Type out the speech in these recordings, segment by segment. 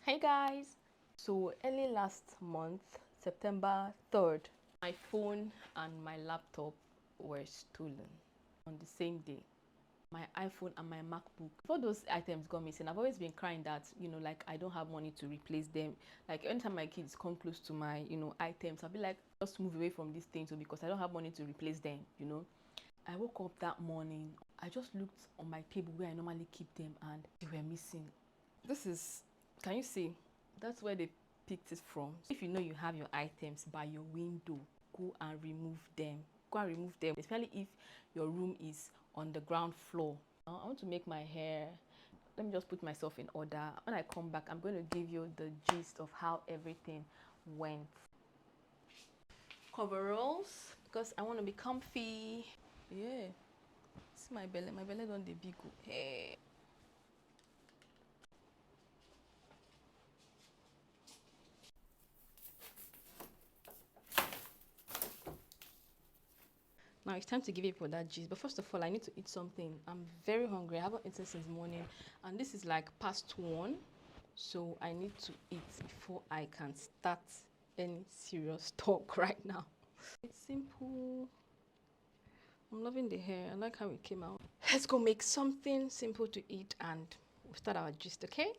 Hey guys! So early last month, September 3rd, my phone and my laptop were stolen on the same day. My iPhone and my MacBook. Before those items got missing, I've always been crying that, like I don't have money to replace them. Like anytime my kids come close to my, items, I'll be like, just move away from these things because I don't have money to replace them. I woke up that morning, I just looked on my table where I normally keep them and they were missing. This is, can you see? That's where they picked it from. If you know you have your items by your window, go and remove them. Go and remove them, especially if your room is on the ground floor. I want to make my hair. Let me just put myself in order. When I come back, I'm going to give you the gist of how everything went. Coveralls, because I want to be comfy. Yeah. See my belly. My belly don't dey big. Hey. Now it's time to give people that gist. But first of all, I need to eat something. I'm very hungry. I haven't eaten since morning. And this is like past 1. So I need to eat before I can start any serious talk right now. It's simple. I'm loving the hair. I like how it came out. Let's go make something simple to eat and we'll start our gist, okay?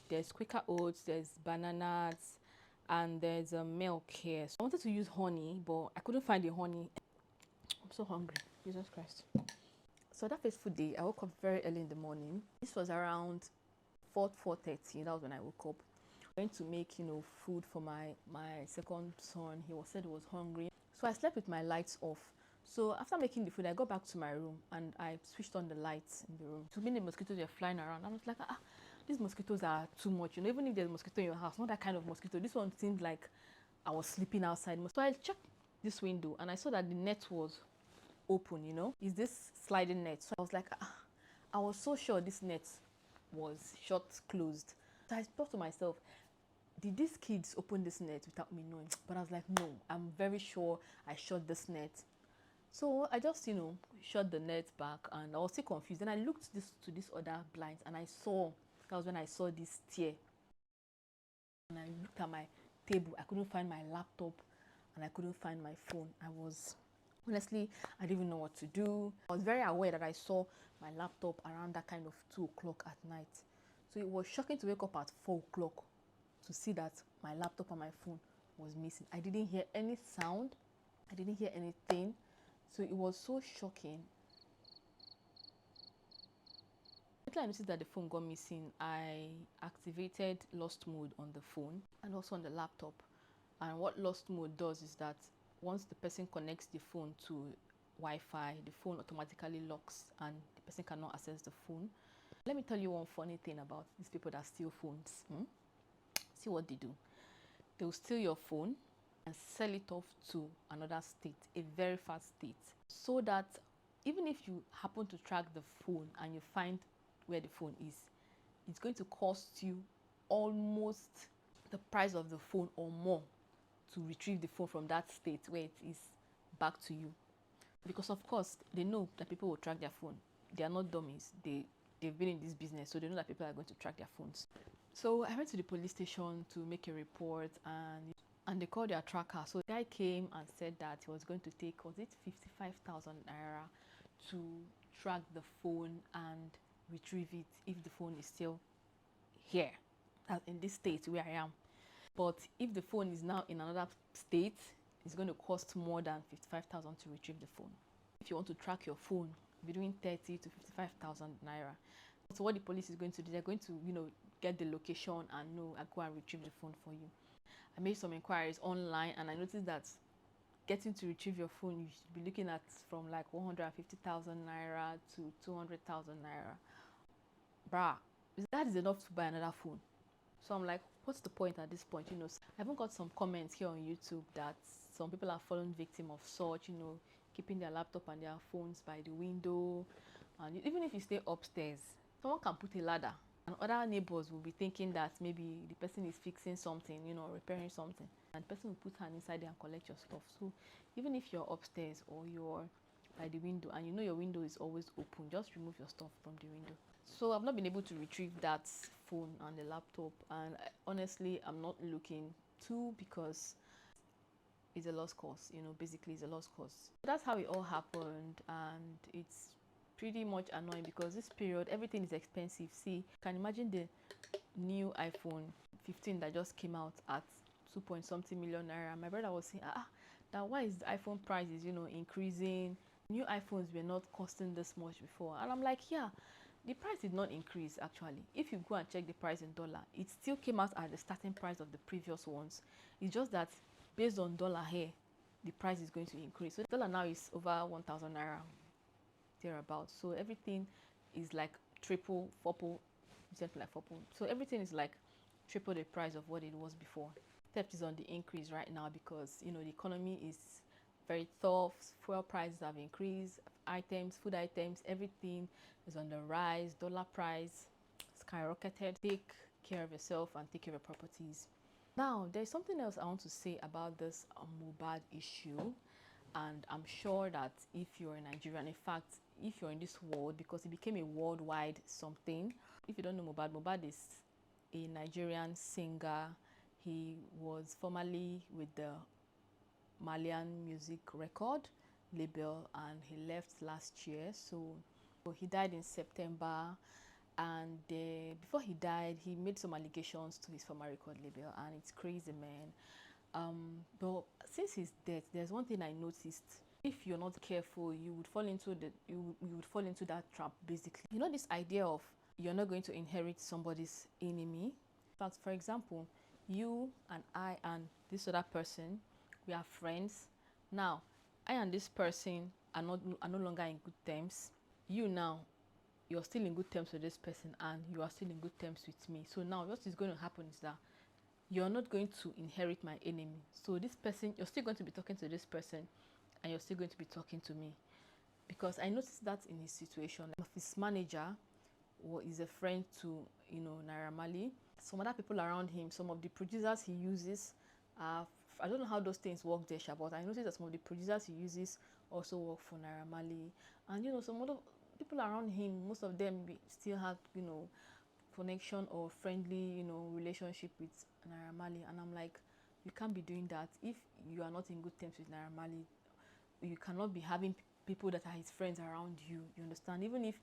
There's Quaker oats, there's bananas, and there's a milk here. So I wanted to use honey, but I couldn't find the honey. I'm so hungry. Jesus Christ. So that fateful day, I woke up very early in the morning. This was around 4:30. That was when I woke up. I went to make, food for my second son. Said he was hungry. So I slept with my lights off. So after making the food, I got back to my room and I switched on the lights in the room. So many mosquitoes were flying around. I was like, these mosquitoes are too much. Even if there's a mosquito in your house, not that kind of mosquito. This one seemed like I was sleeping outside. So I checked this window and I saw that the net was open. Is this sliding net? So I was like, I was so sure this net was shut closed. So I thought to myself, did these kids open this net without me knowing? But I was like, no, I'm very sure I shut this net. So I just, shut the net back and I was still confused. Then I looked to this other blinds and that was when I saw this tear. And I looked at my table. I couldn't find my laptop and I couldn't find my phone. Honestly, I didn't even know what to do. I was very aware that I saw my laptop around that kind of 2 o'clock at night. So it was shocking to wake up at 4 o'clock to see that my laptop and my phone was missing. I didn't hear any sound. I didn't hear anything. So it was so shocking. Until I noticed that the phone got missing, I activated lost mode on the phone and also on the laptop. And what lost mode does is that once the person connects the phone to Wi-Fi, the phone automatically locks and the person cannot access the phone. Let me tell you one funny thing about these people that steal phones. See what they do. They will steal your phone and sell it off to another state, a very far state, so that even if you happen to track the phone and you find where the phone is, it's going to cost you almost the price of the phone or more to retrieve the phone from that state where it is back to you. Because of course they know that people will track their phone. They are not dummies. They've been in this business, so they know that people are going to track their phones. So I went to the police station to make a report and they called their tracker. So the guy came and said that he was going to take, was it 55,000 naira to track the phone and retrieve it if the phone is still here, as in this state where I am. But if the phone is now in another state, it's going to cost more than 55,000 to retrieve the phone. If you want to track your phone, between 30 to 55,000 naira. So what the police is going to do, they're going to, get the location and know and go and retrieve the phone for you. I made some inquiries online and I noticed that getting to retrieve your phone, you should be looking at from like 150,000 naira to 200,000 naira. Bruh, that is enough to buy another phone. So I'm like, what's the point at this point? I even got some comments here on YouTube that some people are falling victim of such, keeping their laptop and their phones by the window. And even if you stay upstairs, someone can put a ladder. And other neighbors will be thinking that maybe the person is fixing something, repairing something. And the person will put hand inside there and collect your stuff. So even if you're upstairs or you're by the window and your window is always open, just remove your stuff from the window. So I've not been able to retrieve that phone and the laptop, and honestly I'm not looking to, because it's a lost cause. Basically it's a lost cause. That's how it all happened, and it's pretty much annoying because this period everything is expensive. See, can imagine the new iPhone 15 that just came out at 2 point something million naira. My brother was saying, now why is the iPhone prices increasing? New iPhones were not costing this much before. And I'm like, yeah, the price did not increase actually. If you go and check the price in dollar, it still came out at the starting price of the previous ones. It's just that based on dollar here, the price is going to increase. So the dollar now is over 1,000 naira, thereabouts. So everything is like triple, fourple, something like fourple. So everything is like triple the price of what it was before. Theft is on the increase right now because the economy is very tough. Fuel prices have increased, food items, everything is on the rise. Dollar price skyrocketed. Take care of yourself and take care of your properties. Now there's something else I want to say about this Mohbad issue, and I'm sure that if you're in Nigeria, and in fact if you're in this world, because it became a worldwide something. If you don't know Mohbad is a Nigerian singer. He was formerly with the Malian music record label and he left last year. So he died in September, and before he died he made some allegations to his former record label, and it's crazy, man. But since his death, there's one thing I noticed. If you're not careful, you would fall into that trap, basically. This idea of you're not going to inherit somebody's enemy. In fact, for example, you and I and this other person, we are friends. Now I and this person are no longer in good terms. You're still in good terms with this person, and you are still in good terms with me. So now what is going to happen is that you're not going to inherit my enemy. So this person, you're still going to be talking to this person, and you're still going to be talking to me. Because I noticed that in his situation, his manager is a friend to Naira Marley. Some other people around him, some of the producers he uses, I don't know how those things work there, but I noticed that some of the producers he uses also work for Naira Marley. And some other people around him, most of them still have connection or friendly relationship with Naira Marley. And I'm like, you can't be doing that. If you are not in good terms with Naira Marley, you cannot be having people that are his friends around you. You understand? Even if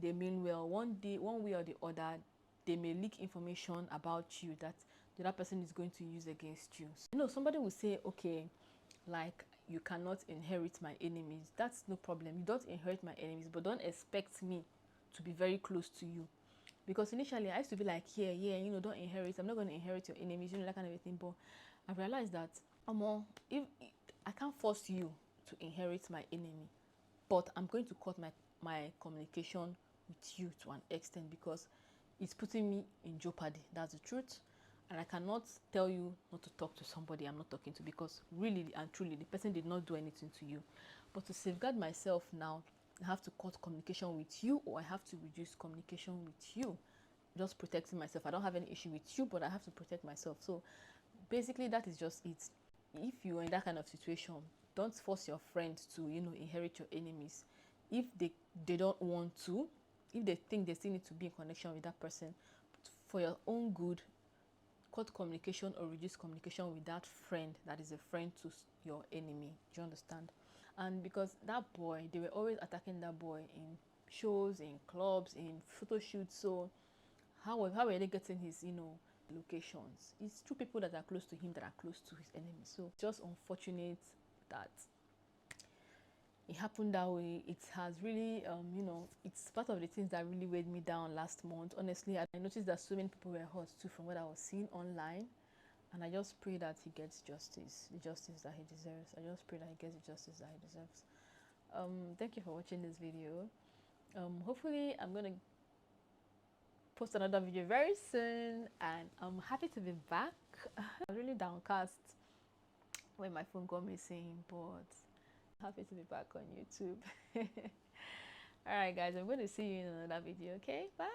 they mean well, one way or the other, they may leak information about you that the other person is going to use against you. So, somebody will say, okay, like, you cannot inherit my enemies. That's no problem. You don't inherit my enemies, but don't expect me to be very close to you. Because initially I used to be like, yeah, don't inherit. I'm not going to inherit your enemies, that kind of a thing. But I realized that, if I can't force you to inherit my enemy, but I'm going to cut my communication with you to an extent, because it's putting me in jeopardy. That's the truth. And I cannot tell you not to talk to somebody I'm not talking to, because really and truly the person did not do anything to you. But to safeguard myself now, I have to cut communication with you, or I have to reduce communication with you. Just protecting myself. I don't have any issue with you, but I have to protect myself. So basically that is just it. If you're in that kind of situation, don't force your friends to inherit your enemies. If they don't want to, if they think they still need to be in connection with that person, for your own good, cut communication or reduce communication with that friend that is a friend to your enemy. Do you understand? And because that boy, they were always attacking that boy in shows, in clubs, in photo shoots. So how are they getting his, locations? It's two people that are close to him that are close to his enemies. So just unfortunate that it happened that way. It has really, it's part of the things that really weighed me down last month. Honestly, I noticed that so many people were hurt too from what I was seeing online. And I just pray that he gets justice, the justice that he deserves. I just pray that he gets the justice that he deserves. Thank you for watching this video. Hopefully, I'm going to post another video very soon. And I'm happy to be back. I was really downcast when my phone got missing, but happy to be back on YouTube. All right, guys, I'm going to see you in another video. Okay, bye.